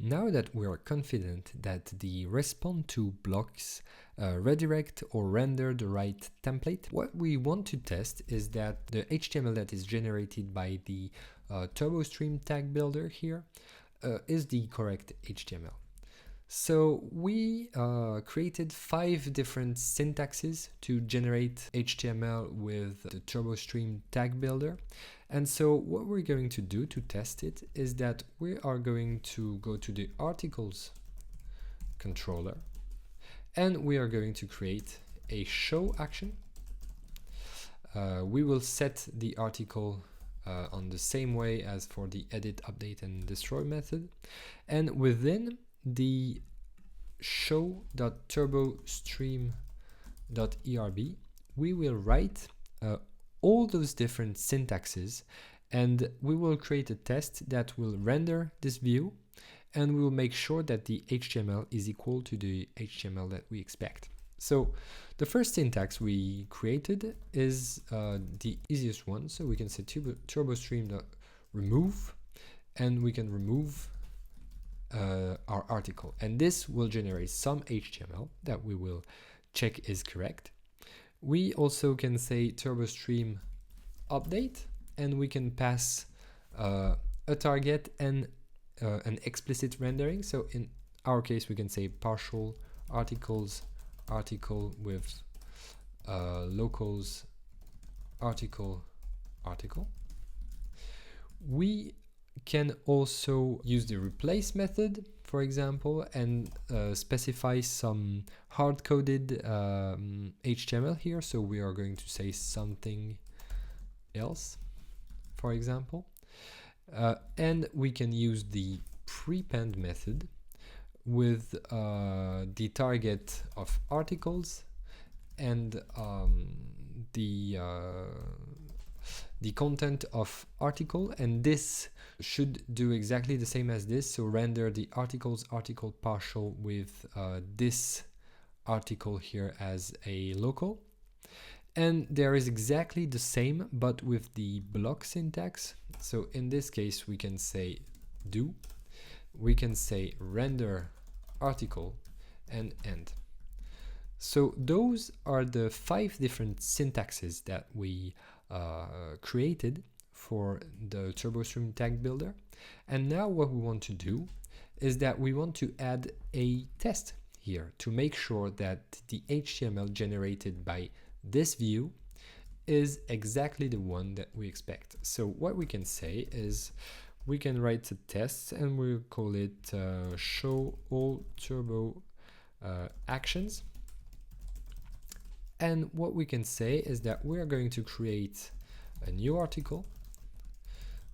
Now that we are confident that the respond to blocks redirect or render the right template, what we want to test is that the HTML that is generated by the TurboStream tag builder here is the correct HTML. So we created 5 different syntaxes to generate HTML with the TurboStream tag builder. And so what we're going to do to test it is that we are going to go to the articles controller and we are going to create a show action. We will set the article on the same way as for the edit, update, and destroy method. And within the show.turbostream.erb, we will write all those different syntaxes, and we will create a test that will render this view, and we will make sure that the HTML is equal to the HTML that we expect. So the first syntax we created is the easiest one. So we can say turbostream.remove, and we can remove our article, and this will generate some HTML that we will check is correct. We also can say TurboStream update, and we can pass a target and an explicit rendering. So in our case, we can say partial articles article with locals article. We can also use the replace method, for example, and specify some hard-coded HTML here. So we are going to say something else, for example. And we can use the prepend method with the target of articles and the content of article, and this should do exactly the same as this. So render the articles article partial with this article here as a local. And there is exactly the same, but with the block syntax. So in this case, we can say do, we can say render article and end. So those are the 5 different syntaxes that we created for the TurboStream tag builder. And now what we want to do is that we want to add a test here to make sure that the HTML generated by this view is exactly the one that we expect. So what we can say is we can write a test and we'll call it show all turbo actions. And what we can say is that we are going to create a new article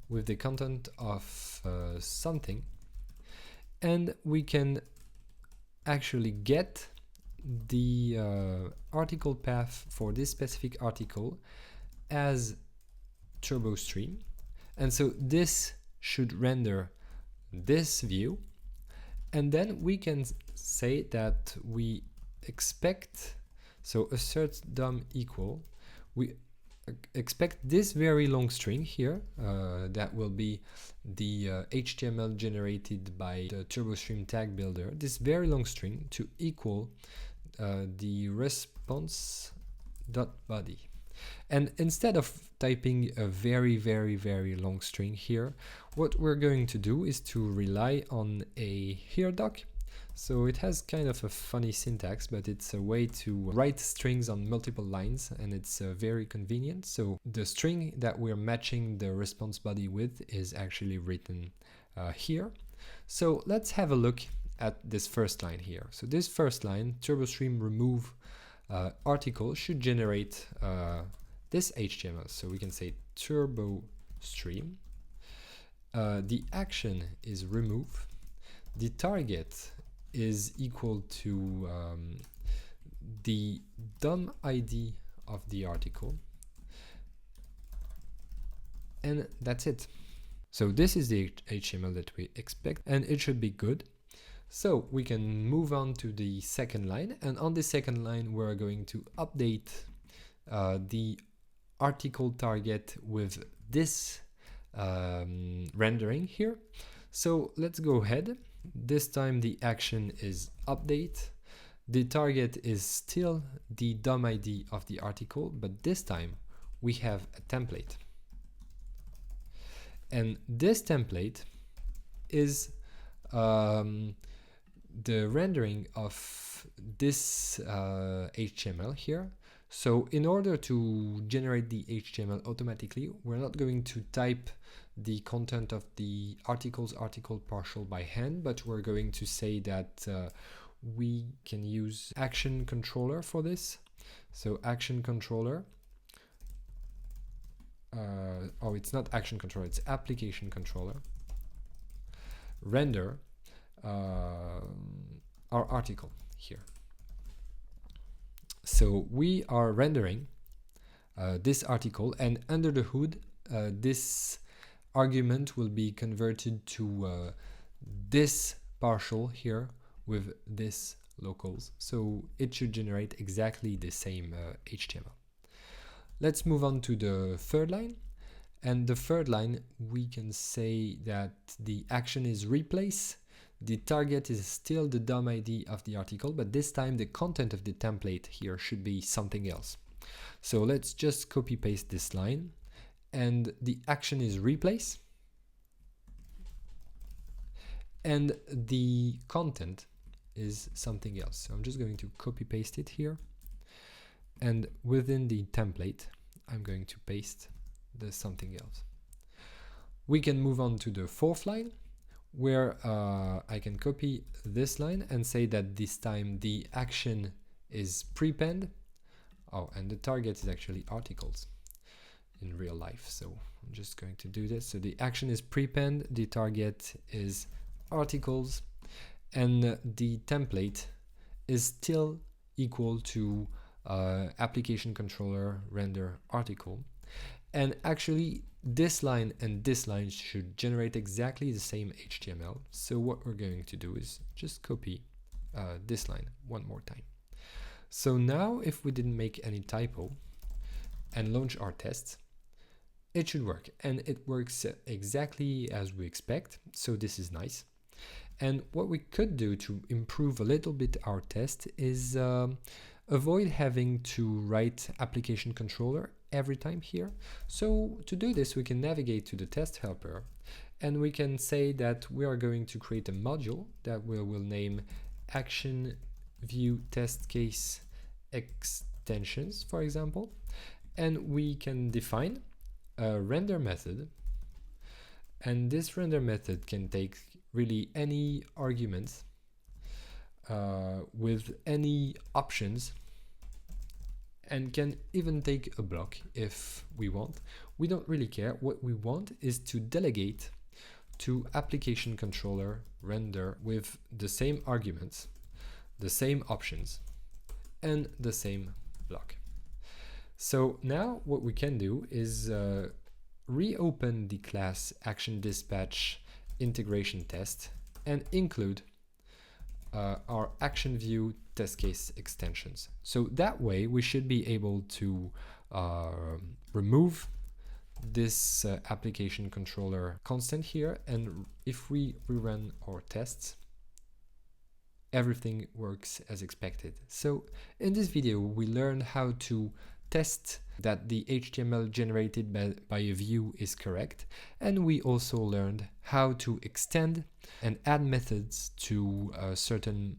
with the content of something, and we can actually get the article path for this specific article as TurboStream, and so this should render this view, and then we can say that we expect, so assert DOM equal, we expect this very long string here that will be the HTML generated by the TurboStream tag builder, this very long string to equal the response.body. And instead of typing a very long string here, what we're going to do is to rely on a here doc. So it has kind of a funny syntax, but it's a way to write strings on multiple lines, and it's very convenient. So the string that we're matching the response body with is actually written here. So let's have a look at this first line here. So this first line, TurboStream remove article, should generate this HTML. So we can say TurboStream. The action is remove. The target is equal to the DOM ID of the article, and that's it. So this is the HTML that we expect, and it should be good. So we can move on to the second line, and on the second line we're going to update the article target with this rendering here. So let's go ahead This time the action is update. The target is still the DOM ID of the article, but this time we have a template. And this template is the rendering of this HTML here. So in order to generate the HTML automatically, we're not going to type the content of the articles article partial by hand, but we're going to say that we can use action controller for this. So action controller, oh, it's not action controller, it's application controller, render our article here. So we are rendering this article, and under the hood this argument will be converted to this partial here with this locals, so it should generate exactly the same HTML. Let's move on to the third line, and the third line we can say that the action is replace. The target is still the DOM ID of the article, but this time the content of the template here should be something else. So let's just copy paste this line, and the action is replace, and the content is something else. So I'm just going to copy paste it here, and within the template I'm going to paste the something else. We can move on to the fourth line, where I can copy this line and say that this time the action is prepend. Oh, and the target is actually articles in real life, so I'm just going to do this. So the action is prepend, the target is articles, and the template is still equal to application controller render article. And actually this line and this line should generate exactly the same HTML. So what we're going to do is just copy this line one more time. So now if we didn't make any typo and launch our tests, it should work, and it works exactly as we expect. So this is nice. And what we could do to improve a little bit our test is avoid having to write application controller every time here. So to do this, we can navigate to the test helper, and we can say that we are going to create a module that we will name action view test case extensions, for example, and we can define a render method, and this render method can take really any arguments with any options, and can even take a block if we want. We don't really care. What we want is to delegate to application controller render with the same arguments, the same options, and the same block. So now what we can do is reopen the class action dispatch integration test and include our action view test case extensions. So that way we should be able to remove this application controller constant here, and if we rerun our tests, everything works as expected. So in this video we learned how to test that the HTML generated by a view is correct, and we also learned how to extend and add methods to a certain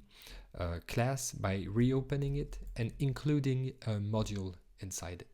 class by reopening it and including a module inside it.